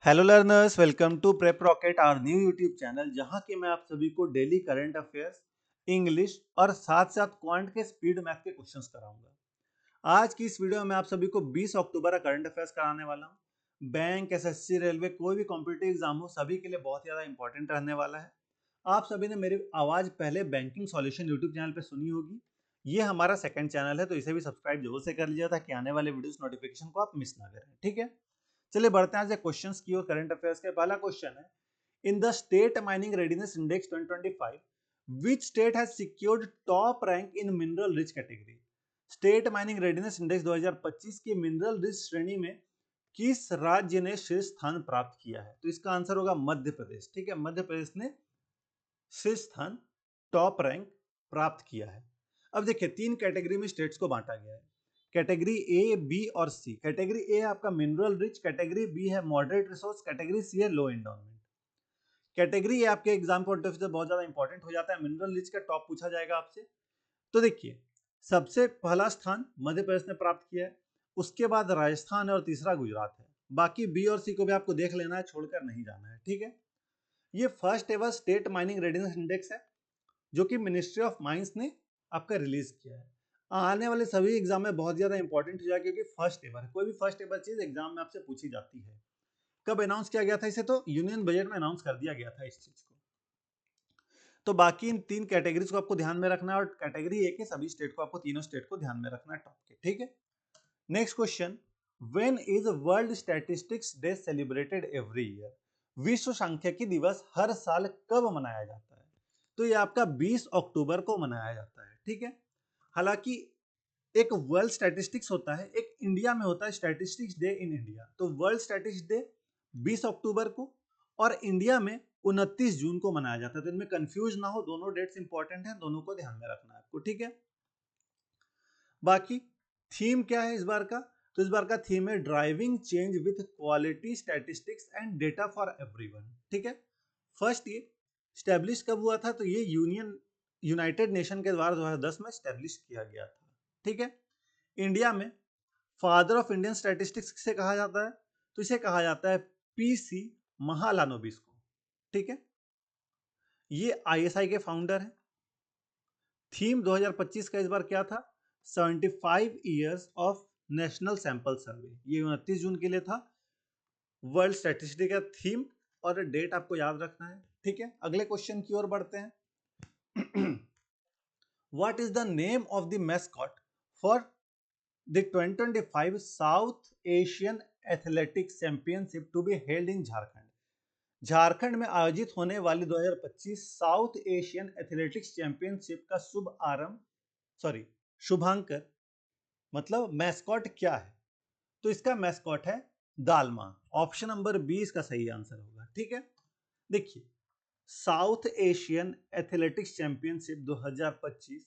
Hello learners, welcome to prep rocket our new YouTube channel, जहां की मैं आप सभी को डेली करंट अफेयर्स, इंग्लिश और साथ साथ क्वांट के स्पीड मैथ के क्वेश्चंस कराऊंगा। आज की इस वीडियो में मैं आप सभी को 20 अक्टूबर का करंट अफेयर्स कराने वाला हूं। बैंक, एसएससी, रेलवे, कोई भी कॉम्पिटिटिव एग्जाम हो, सभी के लिए बहुत ज़्यादा इंपॉर्टेंट रहने वाला है। आप सभी ने मेरी आवाज़ पहले बैंकिंग सॉल्यूशन यूट्यूब चैनल पर सुनी होगी। ये हमारा सेकंड चैनल है, तो इसे भी सब्सक्राइब जरूर से कर लीजिए ताकि आने वाले वीडियोस नोटिफिकेशन को आप मिस ना करें। ठीक है, चलिए बढ़ते हैं आज क्वेश्चंस की और करंट अफेयर्स के। पहला क्वेश्चन है, in the state mining readiness index 2025 which state has secured top rank in mineral rich category. State mining readiness index 2025 की मिनरल रिच श्रेणी में किस राज्य ने शीर्ष स्थान प्राप्त किया है? तो इसका आंसर होगा मध्य प्रदेश। ठीक है, मध्य प्रदेश ने शीर्ष स्थान, टॉप रैंक प्राप्त किया है। अब देखिए, तीन कैटेगरी में स्टेट्स को बांटा गया है। कैटेगरी ए, बी और सी। कैटेगरी ए आपका मिनरल रिच, कैटेगरी बी है मॉडरेट रिसोर्स, कैटेगरी सी है लो एंडोनमेंट। कैटेगरी ए आपके एग्जाम पॉइंट ऑफ व्यू से बहुत ज्यादा इंपॉर्टेंट हो जाता है। मिनरल रिच का टॉप पूछा जाएगा आपसे। तो देखिए, सबसे पहला स्थान मध्य प्रदेश ने प्राप्त किया है, उसके बाद राजस्थान है और तीसरा गुजरात है। बाकी बी और सी को भी आपको देख लेना है, छोड़कर नहीं जाना है। ठीक है, ये first ever state mining readiness index है जो कि मिनिस्ट्री ऑफ माइंस ने आपका रिलीज किया है। आने वाले सभी एग्जाम में बहुत ज्यादा इंपॉर्टेंट हो जाएगा, क्योंकि फर्स्ट एवर, कोई भी फर्स्ट एवर चीज एग्जाम में आपसे पूछी जाती है। कब अनाउंस किया गया था इसे? तो यूनियन बजट में अनाउंस कर दिया गया था इस चीज को। तो बाकी इन तीन कैटेगरीज को आपको ध्यान में रखना है, और कैटेगरी ए के सभी स्टेट को, आपको तीनों स्टेट को ध्यान में रखना है टॉप के। ठीक है, next question, when is world statistics day celebrated every year. विश्व सांख्यिकी दिवस हर साल कब मनाया जाता है? तो ये आपका 20 अक्टूबर को मनाया जाता है। ठीक है, हालांकि एक वर्ल्ड स्टैटिस्टिक्स होता है, एक इंडिया में होता है स्टैटिस्टिक्स डे इन इंडिया। तो वर्ल्ड स्टैटिस्टिक्स डे 20 अक्टूबर को और इंडिया में 29 जून को मनाया जाता है। तो इनमें कंफ्यूज ना हो, दोनों डेट्स इंपॉर्टेंट हैं, दोनों को ध्यान में रखना है आपको। ठीक है, बाकी थीम क्या है इस बार का? तो इस बार का थीम है driving change with quality statistics and data for everyone. ठीक है, फर्स्ट ये स्टैब्लिश कब हुआ था? तो ये यूनाइटेड नेशन के द्वारा 2010 में स्टैब्लिश किया गया था। ठीक है, इंडिया में फादर ऑफ इंडियन स्टैटिस्टिक्स किसे कहा जाता है? तो इसे कहा जाता है पीसी महालानोबिस को। ठीक है, ये आईएसआई के फाउंडर हैं। थीम 2025 का इस बार क्या था? 75 years of national sample survey. ये 29 जून के लिए था वर्ल्ड स्टैटिस्टिक का थीम, और डेट आपको याद रखना है। ठीक है, अगले क्वेश्चन की ओर बढ़ते हैं। What is the name of the mascot for the 2025 South Asian athletics championship to be held in Jharkhand. Jharkhand में आयोजित होने वाली 2025 साउथ एशियन एथलेटिक्स चैंपियनशिप का शुभ आरंभ, सॉरी, शुभांकर, मतलब मैस्कॉट क्या है? तो इसका मैस्कॉट है दालमा। ऑप्शन नंबर बी इसका सही आंसर होगा। ठीक है, देखिए, साउथ एशियन एथलेटिक्स चैंपियनशिप 2025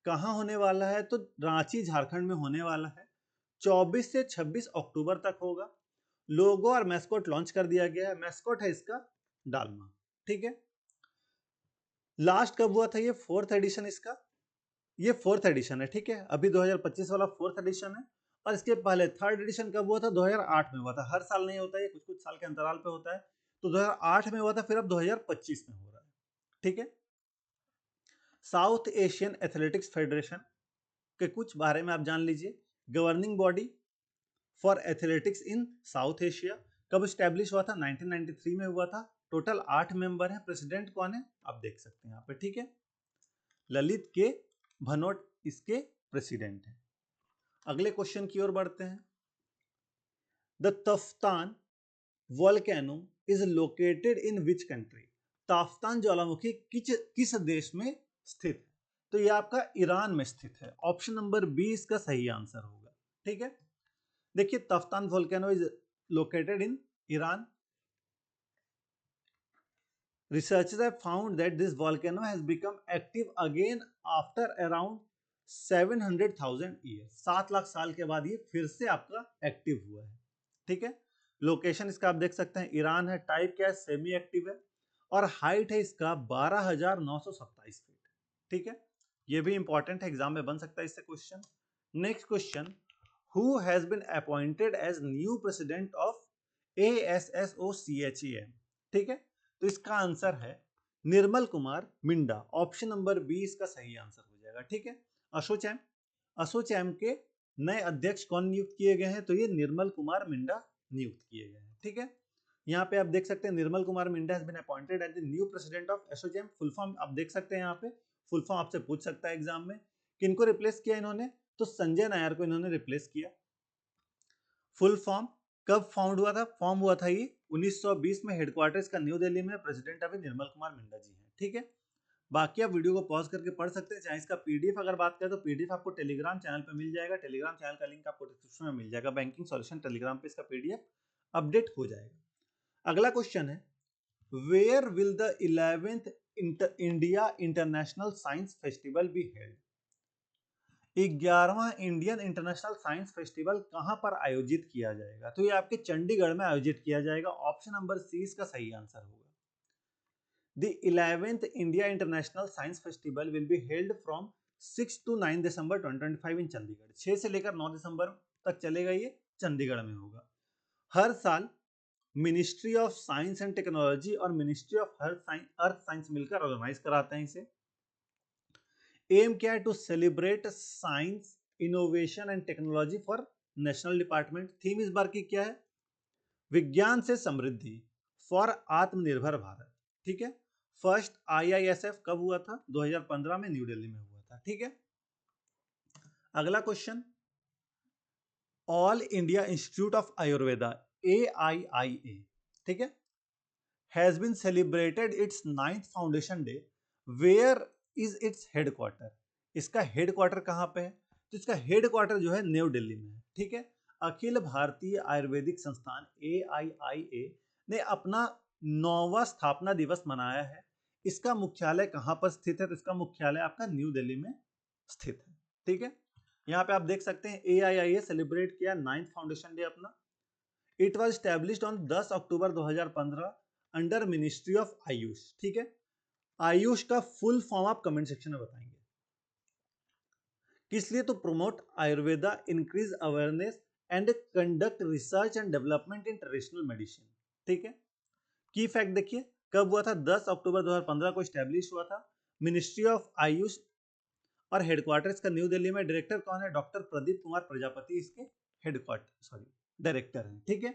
कहां होने वाला है? तो रांची, झारखंड में होने वाला है। 24 से 26 अक्टूबर तक होगा। लोगो और मैस्कॉट लॉन्च कर दिया गया है। मैस्कॉट है इसका डालमा। ठीक है, लास्ट कब हुआ था ये? फोर्थ एडिशन इसका, ये फोर्थ एडिशन है। ठीक है, अभी 2025 वाला फोर्थ एडिशन है, और इसके पहले थर्ड एडिशन कब हुआ था? 2008 में हुआ था। हर साल नहीं होता, ये कुछ कुछ साल के अंतराल पे होता है। तो 2008 में हुआ था, फिर अब 2025 में हो रहा है। ठीक है, साउथ एशियन एथलेटिक्स फेडरेशन के कुछ बारे में आप जान लीजिए। Governing body for athletics in south Asia. कब स्टैब्लिश हुआ था? 1993 में हुआ था। टोटल 8 मेंबर हैं। प्रेसिडेंट कौन है आप देख सकते हैं यहाँ पे। ठीक है, ललित के भनोट इसके प्रेसिडेंट हैं। अगले क्वेश्चन की ओर बढ़ते हैं। The Taftan volcano is located in which country. Taftan ज्वालामुखी किस देश में स्थित है? तो ये आपका ईरान में स्थित है। ऑप्शन नंबर बी इसका सही आंसर होगा। ठीक है, देखिए, Taftan volcano is located in Iran. Researchers have found that this volcano has become active again after around 700,000 years. 7 lakh साल के बाद ये फिर से आपका एक्टिव हुआ है। ठीक है, लोकेशन इसका आप देख सकते हैं, ईरान है। टाइप क्या है? सेमी एक्टिव है। और हाइट है इसका 12,927 फीट। ठीक है, ये भी इंपॉर्टेंट है, एग्जाम में बन सकता है इससे question. Next question, who has been appointed as new president of ASSOCHAM, ठीक है। तो इसका आंसर है Nirmal Kumar Minda, option number B इसका सही आंसर हो जाएगा, ठीक है। असोचैम, असोचैम के नए अध्यक्ष कौन नियुक्त किए गए हैं, तो ये निर्मल कुमार मिंडा नियुक्त किए गए हैं, ठीक है। यहाँ पे आप देख सकते हैं Nirmal Kumar Minda has been appointed as the new president of ASSOCHAM. Full form आप देख सकते हैं, यहाँ पे फुल फॉर्म आपसे पूछ सकता है एग्जाम में। किनको रिप्लेस किया इन्होंने, तो संजय नायर को इन्होंने रिप्लेस किया। फुल फॉर्म कब फाउंड हुआ था, फॉर्म हुआ था ये 1920 में, हेडक्वार्टर्स का न्यू दिल्ली में, प्रेसिडेंट अभी निर्मल कुमार मिंडा जी हैं, ठीक है। बाकी आप वीडियो को पॉज करके पढ़ सकते हैं। चाहे इसका पीडीएफ अगर बात करें तो पीडीएफ आपको टेलीग्राम चैनल पे मिल जाएगा, टेलीग्राम चैनल का लिंक आपको डिस्क्रिप्शन में मिल जाएगा। बैंकिंग सॉल्यूशन टेलीग्राम पे इसका पीडीएफ अपडेट हो जाएगा। अगला क्वेश्चन है, where will the 11th India international science festival be held. 11वां इंडियन इंटरनेशनल साइंस फेस्टिवल कहां पर आयोजित किया जाएगा, तो ये आपके चंडीगढ़ में आयोजित किया जाएगा। ऑप्शन नंबर सी इसका सही आंसर होगा। The 11th India International Science Festival will be held from 6 to 9 दिसंबर 2025 इन चंडीगढ़। 6 से लेकर 9 दिसंबर तक चलेगा, ये चंडीगढ़ में होगा। हर साल ministry of science and technology और मिनिस्ट्री ऑफ अर्थ साइंस मिलकर ऑर्गेनाइज कराते हैं इसे। एम क्या है, to celebrate science innovation and technology for national department. Theme इस बार की क्या है, विज्ञान से समृद्धि फॉर आत्मनिर्भर भारत, ठीक है। फर्स्ट IISF कब हुआ था, 2015 में न्यू दिल्ली में हुआ था, ठीक है। अगला question, all India institute of Ayurveda AIIA, ठीक है, has been celebrated its 9th foundation day. Where is its headquarter, इसका हेडक्वार्टर कहां पे है, तो इसका हेडक्वार्टर जो है न्यू दिल्ली में है, ठीक है। अखिल भारतीय आयुर्वेदिक संस्थान AIIA ने अपना 9वां स्थापना दिवस मनाया है। इसका मुख्यालय कहां पर स्थित है, तो इसका मुख्यालय आपका न्यू दिल्ली में स्थित है, ठीक है। यहाँ पे आप देख सकते हैं AIIA सेलिब्रेट किया 9th फाउंडेशन डे अपना। It was established on 10 October 2015 under ministry of Ayush, ठीक है। आयुष का फुल फॉर्म आप कमेंट सेक्शन में बताएंगे। किस लिए, तो promote Ayurveda, increase awareness and conduct research and development in traditional medicine, ठीक है। की फैक्ट देखिए, कब हुआ था, 10 अक्टूबर 2015 को स्टैब्लिश हुआ था। मिनिस्ट्री ऑफ आयुष और हेडक्वार्टर्स का न्यू दिल्ली में। डायरेक्टर कौन है, डॉक्टर प्रदीप कुमार प्रजापति इसके डायरेक्टर हैं, ठीक है।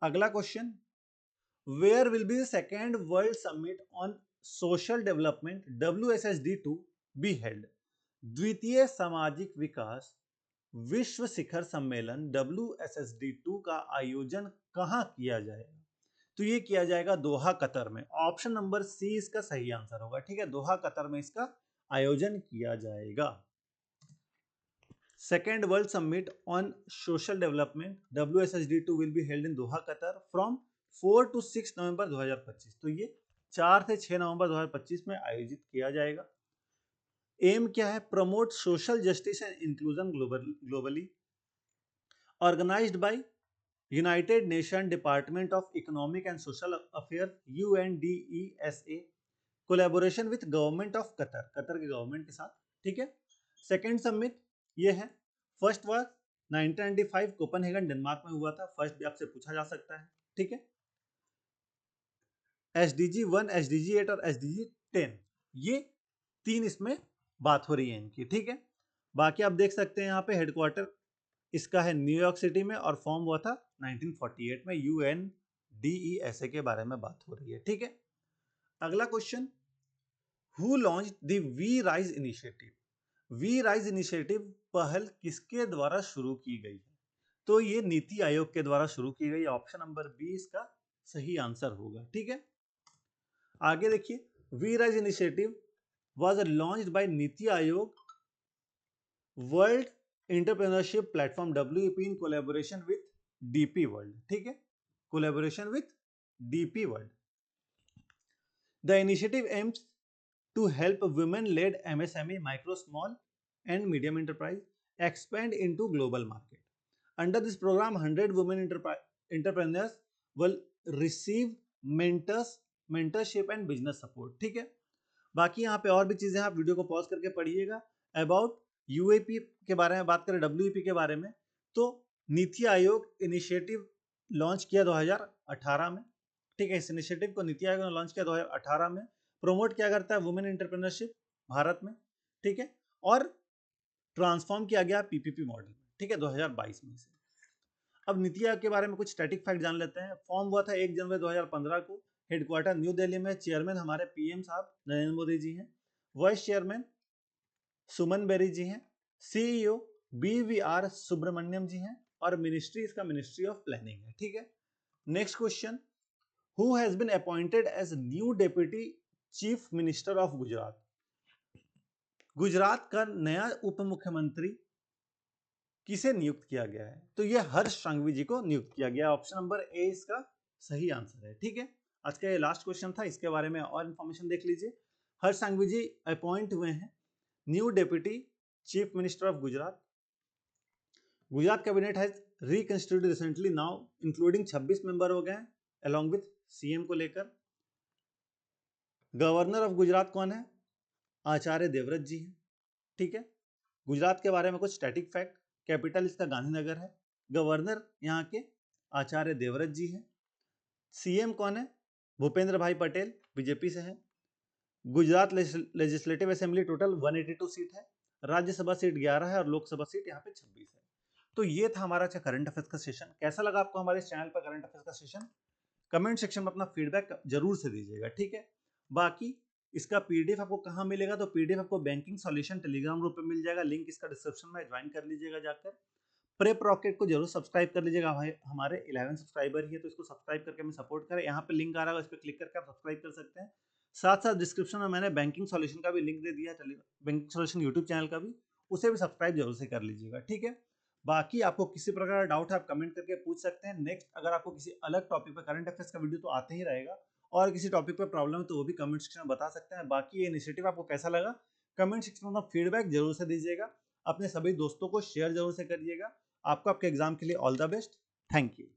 अगला question, where will be the second world summit on social development WSSD2 be held. द्वितीय सामाजिक विकास विश्व शिखर सम्मेलन WSSD2 का आयोजन कहां किया जाएगा, तो ये किया जाएगा दोहा कतर में। ऑप्शन नंबर सी इसका सही आंसर होगा, ठीक है। दोहा कतर में इसका आयोजन किया जाएगा। Second world summit on social development WSSD2 will be held in Doha Qatar from 4 to 6 नवंबर 2025। तो ये 4 से 6 नवंबर 2025 में आयोजित किया जाएगा। एम क्या है, promote social justice and inclusion globally, organised by United Nation department of economic and social affair UNDESA, collaboration with government of Qatar, Qatar के गवर्नमेंट के साथ, ठीक है। सेकेंड समिट ये है। फर्स्ट वार 1995 कोपेनहेगन डेनमार्क में हुआ था। फर्स्ट भी आपसे पूछा जा सकता है, ठीक है। SDG 1, SDG 8 और SDG 10, ये 3 इसमें बात हो रही है इनकी, ठीक है। बाकी आप देख सकते हैं यहाँ पे हेडक्वार्टर इसका है न्यूयॉर्क सिटी में और फॉर्म हुआ था 1948 में। UNDESA के बारे में बात हो रही है, ठीक है। अगला question, who launched the we rise initiative. We rise initiative पहल किसके द्वारा शुरू की गई है, तो ये नीति आयोग के द्वारा शुरू की गई। ऑप्शन नंबर बी इसका सही आंसर होगा, ठीक है। आगे देखिए, we rise initiative was launched by NITI Aayog world entrepreneurship platform WEP in collaboration with DP world, ठीक है। Collaboration with DP world. The initiative aims to help women-led MSME, micro, small and medium enterprise expand into global market. Under this program, 100 women entrepreneurs will receive mentorship and business support, ठीक है। बाकी यहाँ पे और भी चीजें आप video को पॉज करके पढ़िएगा। अबाउट UAP के बारे में बात करें, WEP के बारे में, तो नीति आयोग इनिशिएटिव लॉन्च किया 2018 में, ठीक है। इस इनिशिएटिव को नीति आयोग ने लॉन्च किया 2018 में। प्रमोट क्या करता है, वुमेन एंटरप्रेन्योरशिप भारत में, ठीक है। और ट्रांसफॉर्म किया गया पीपीपी मॉडल, ठीक है, 2022 में से। अब नीति आयोग के बारे में कुछ स्टैटिक फैक्ट जान लेते हैं। फॉर्म हुआ था 1 जनवरी 2015 को, हेडक्वार्टर न्यू दिल्ली में। चेयरमैन हमारे पीएम साहब नरेंद्र मोदी जी हैं। वाइस चेयरमैन सुमन बेरी जी हैं। सीईओ बीवीआर सुब्रमण्यम जी हैं। और मिनिस्ट्री इसका मिनिस्ट्री ऑफ प्लानिंग है, ठीक है। Next question, who has been appointed as new deputy chief minister of Gujarat? Gujarat का नया उप मुख्यमंत्री किसे नियुक्त किया गया है? तो ये हर्ष संघवी जी को नियुक्त किया गया। ऑप्शन नंबर ए इसका सही आंसर है, ठीक है। आज का ये लास्ट क्वेश्चन था, इसके बारे में और इंफॉर्मेशन देख लीजिए। हर्ष संघवी जी अपॉइंट हुए हैं new deputy chief minister of Gujarat. Gujarat cabinet has reconstituted recently, now including 26 member हो गए हैं अलॉन्ग विथ सीएम को लेकर। गवर्नर ऑफ गुजरात कौन है? आचार्य देवव्रत जी हैं, ठीक है। गुजरात के बारे में कुछ स्टैटिक फैक्ट, कैपिटल इसका गांधीनगर है। गवर्नर यहाँ के आचार्य देवव्रत जी हैं। सीएम कौन है? भूपेंद्र भाई पटेल, बीजेपी से है। Gujarat legislative assembly total 182 seat है। राज्यसभा सीट 11 है और लोकसभा सीट यहाँ पे 26 है। तो ये था हमारा करंट अफेयर्स का सेशन। कैसा लगा आपको हमारे चैनल पर करंट अफेयर्स का सेशन? कमेंट सेक्शन में अपना फीडबैक जरूर से दीजिएगा, ठीक है। बाकी इसका पीडीएफ आपको कहाँ मिलेगा? तो पीडीएफ आपको बैंकिंग सॉल्यूशन टेलीग्राम ग्रुप पे मिल जाएगा, लिंक इसका डिस्क्रिप्शन में, ज्वाइन कर लीजिएगा जाकर। प्रेप रॉकेट को जरूर सब्सक्राइब कर लीजिएगा, भाई हमारे 11 सब्सक्राइबर ही है, तो इसको सब्सक्राइब करके हमें सपोर्ट करें। यहाँ पे लिंक आ रहा है, उस पर क्लिक करके आप सब्सक्राइब कर सकते हैं। साथ साथ डिस्क्रिप्शन में मैंने बैंकिंग सॉल्यूशन का भी लिंक दे दिया है, बैंकिंग सॉल्यूशन यूट्यूब चैनल का भी, उसे भी सब्सक्राइब जरूर से कर लीजिएगा, ठीक है। बाकी आपको किसी प्रकार का डाउट है आप कमेंट करके पूछ सकते हैं। नेक्स्ट अगर आपको किसी अलग टॉपिक पर करंट अफेयर्स का वीडियो तो आते ही रहेगा, और किसी टॉपिक पर प्रॉब्लम है तो वो भी कमेंट सेक्शन में बता सकते हैं। बाकी ये इनिशिएटिव आपको कैसा लगा कमेंट सेक्शन में फीडबैक जरूर से दीजिएगा। अपने सभी दोस्तों को शेयर जरूर से करिएगा। आपको आपके एग्जाम के लिए all the best. Thank you.